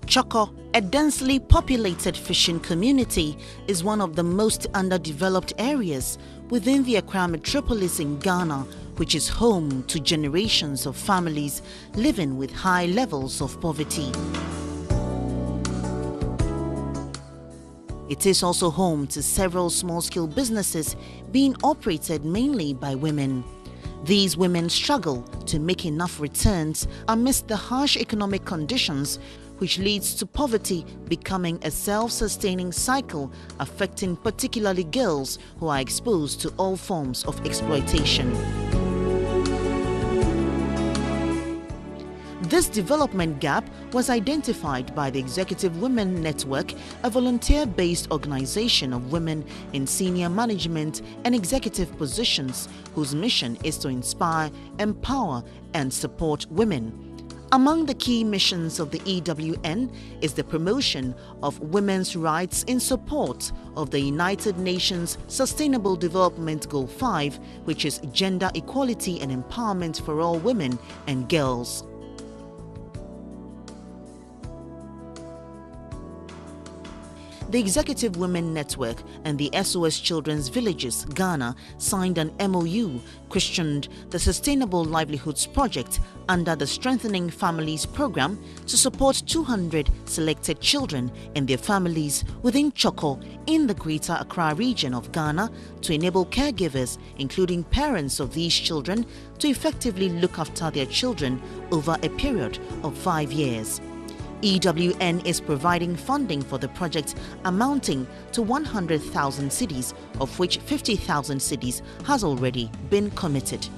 Chorkor, a densely populated fishing community, is one of the most underdeveloped areas within the Accra metropolis in Ghana, which is home to generations of families living with high levels of poverty. It is also home to several small-scale businesses being operated mainly by women. These women struggle to make enough returns amidst the harsh economic conditions, which leads to poverty becoming a self-sustaining cycle affecting particularly girls who are exposed to all forms of exploitation. This development gap was identified by the Executive Women Network, a volunteer-based organization of women in senior management and executive positions whose mission is to inspire, empower, and support women. Among the key missions of the EWN is the promotion of women's rights in support of the United Nations Sustainable Development Goal 5, which is gender equality and empowerment for all women and girls. The Executive Women Network and the SOS Children's Villages, Ghana, signed an MOU questioned the Sustainable Livelihoods Project under the Strengthening Families Program to support 200 selected children and their families within Chorkor in the Greater Accra region of Ghana to enable caregivers, including parents of these children, to effectively look after their children over a period of 5 years. EWN is providing funding for the project amounting to 100,000 cedis, of which 50,000 cedis has already been committed.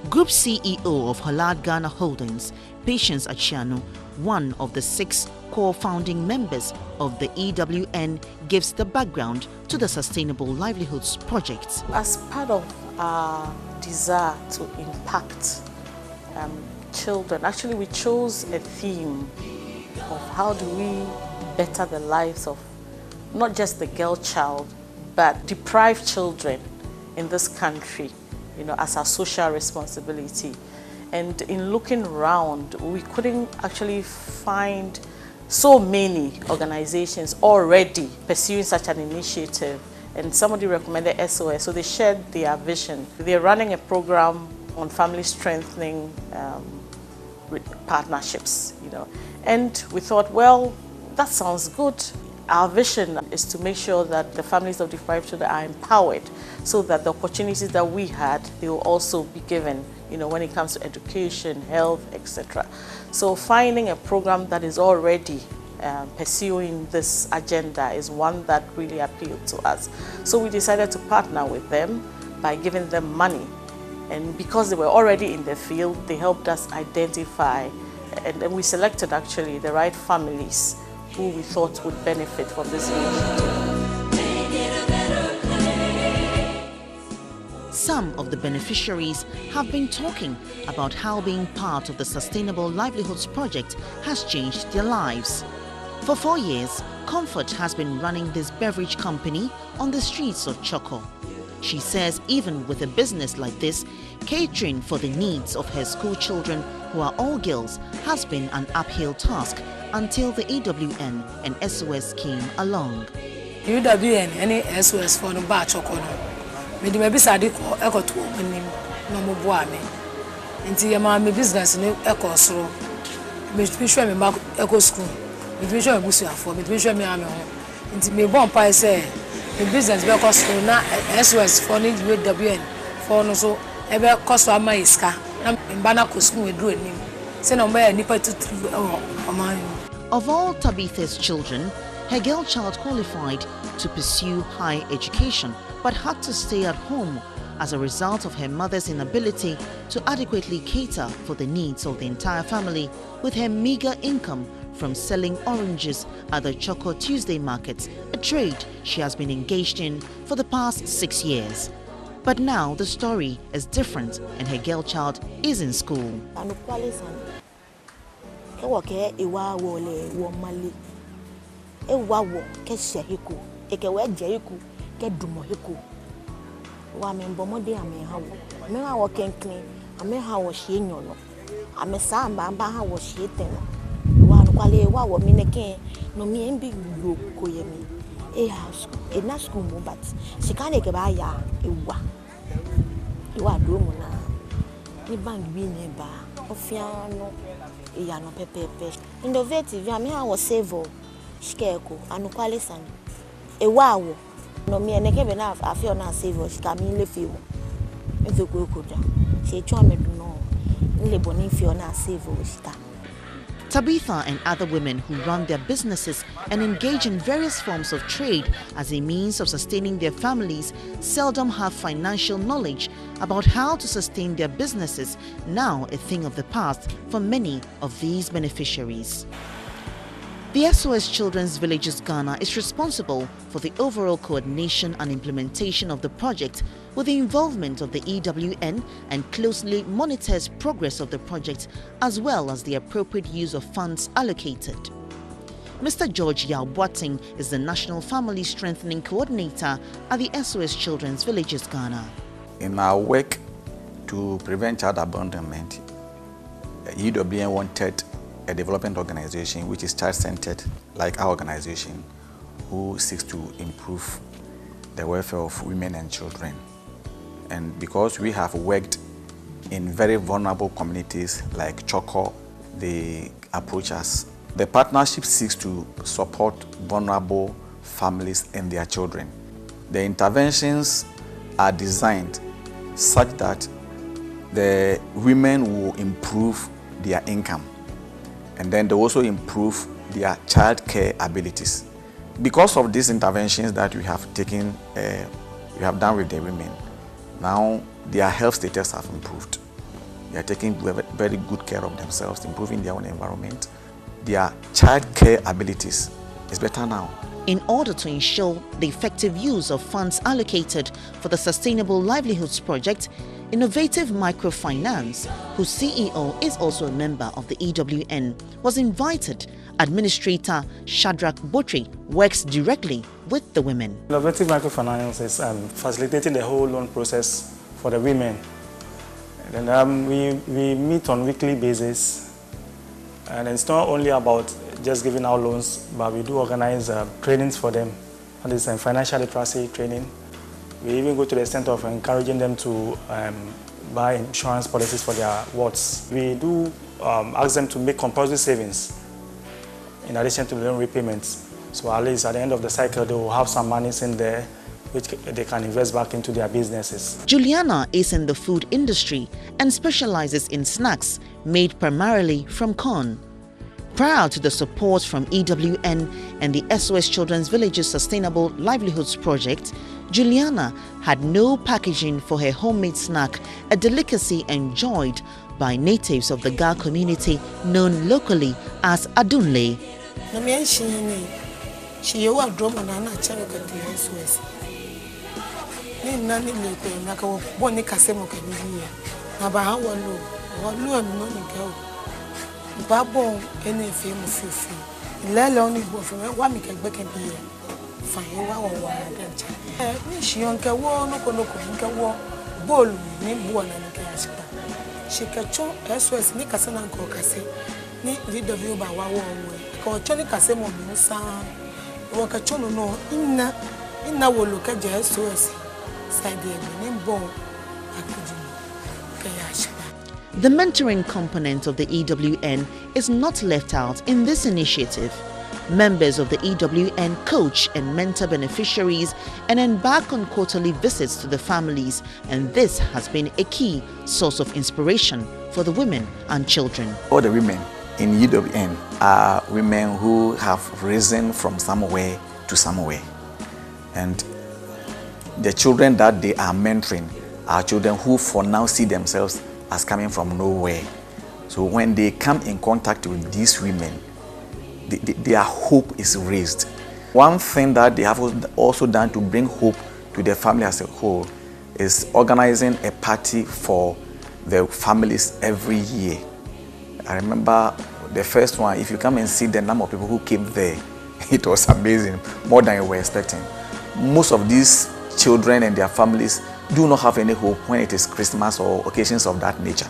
Group CEO of Halad Ghana Holdings, Patience Achiano, one of the 6 core founding members of the EWN, gives the background to the Sustainable Livelihoods Project. As part of our desire to impact children, actually we chose a theme of how do we better the lives of not just the girl child, but deprived children in this country, as our social responsibility. And in looking around, we couldn't actually find so many organizations already pursuing such an initiative. And somebody recommended SOS, so they shared their vision. They're running a program on family strengthening partnerships, And we thought, well, that sounds good. Our vision is to make sure that the families of deprived children are empowered so that the opportunities that we had, they will also be given, when it comes to education, health, etc. So finding a program that is already pursuing this agenda is one that really appealed to us. So we decided to partner with them by giving them money. And because they were already in the field, they helped us identify, and we selected actually the right families who we thought would benefit from this initiative. Some of the beneficiaries have been talking about how being part of the Sustainable Livelihoods Project has changed their lives. For 4 years, Comfort has been running this beverage company on the streets of Chorkor. She says even with a business like this, catering for the needs of her school children, who are all girls, has been an uphill task until the EWN and SOS came along. EWN and SOS for the bar Chorkor. Me di me bisa di ko ekoto onim no mo boa me. Nti ye ma me business ni ekosoro. Me hwe me ma eko school. Me hwe me busuafo, me hwe me ame ho. Nti me bon pai say the business be cost for na SOS for the EWN for no so e be cost for my iska na mbana ko school we do anim say no me nipa tutu Of all Tabitha's children, her girl child qualified to pursue higher education but had to stay at home as a result of her mother's inability to adequately cater for the needs of the entire family with her meager income from selling oranges at the Chorkor Tuesday markets, a trade she has been engaged in for the past 6 years. But now the story is different and her girl child is in school. kwale wa wo mi neke no mi en bi yo ko ye mi e house e na school mo but she can ke ba ya ewa do mo na ni bank bi ne ba ofia no e ya no pepepe innovative ya mi ha wo save shikeko anu kwale san ewa wo no mi neke be na afia na save she ka mi le fi wo e fe ko ko da she twa me do no le boni fi na save wo shika. Tabitha and other women who run their businesses and engage in various forms of trade as a means of sustaining their families seldom have financial knowledge about how to sustain their businesses, now a thing of the past for many of these beneficiaries. The SOS Children's Villages Ghana is responsible for the overall coordination and implementation of the project with the involvement of the EWN and closely monitors progress of the project as well as the appropriate use of funds allocated. Mr. George Yao Boating is the National Family Strengthening Coordinator at the SOS Children's Villages Ghana. In our work to prevent child abandonment, EWN wanted a development organization which is child-centered like our organization, who seeks to improve the welfare of women and children. And because we have worked in very vulnerable communities like Chorkor, they approach us. The partnership seeks to support vulnerable families and their children. The interventions are designed such that the women will improve their income, and then they also improve their child care abilities. Because of these interventions that we have taken, we have done with the women, now their health status have improved. They are taking very good care of themselves, improving their own environment. Their child care abilities is better now. In order to ensure the effective use of funds allocated for the Sustainable Livelihoods Project, Innovative Microfinance, whose CEO is also a member of the EWN, was invited. Administrator Shadrach Botri works directly with the women. Innovative Microfinance is facilitating the whole loan process for the women. And we meet on a weekly basis. And it's not only about just giving out loans, but we do organize trainings for them. And it's financial literacy training. We even go to the extent of encouraging them to buy insurance policies for their wards. We do ask them to make compulsory savings in addition to loan repayments. So at least at the end of the cycle, they will have some money in there which they can invest back into their businesses. Juliana is in the food industry and specializes in snacks made primarily from corn. Prior to the support from EWN and the SOS Children's Villages Sustainable Livelihoods Project, Juliana had no packaging for her homemade snack, a delicacy enjoyed by natives of the Ga community known locally as Adunle. Babon ene fe mo fifi lele oni bo fe wa mi ke gbe ke bi e fa ye wa wa dencha ni shi on ke wo no ko nke wo bolu ni bu na ni ke asita shi ke cho SOS ni kase na nko kase ni VW ba wa wo ko cho ni kase mo mi sa wo ka cho no inna wo lo ke je SOS side e ni bon akuji ke asita. The mentoring component of the EWN is not left out in this initiative. Members of the EWN coach and mentor beneficiaries and embark on quarterly visits to the families, and this has been a key source of inspiration for the women and children. All the women in EWN are women who have risen from somewhere to somewhere. And the children that they are mentoring are children who for now see themselves as coming from nowhere. So when they come in contact with these women, their hope is raised. One thing that they have also done to bring hope to their family as a whole is organizing a party for the families every year. I remember the first one, if you come and see the number of people who came there, it was amazing, more than you were expecting. Most of these children and their families do not have any hope when it is Christmas or occasions of that nature.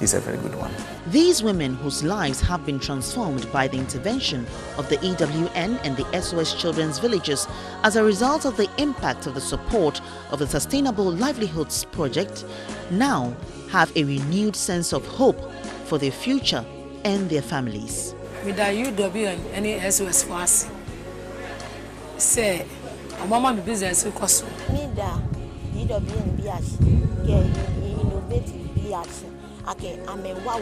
is a very good one. These women whose lives have been transformed by the intervention of the EWN and the SOS Children's Villages as a result of the impact of the support of the Sustainable Livelihoods Project now have a renewed sense of hope for their future and their families. With the UWN and SOS for us, say, Mama, business will cost. UWN BH, innovative BH, okay, I'm a wow.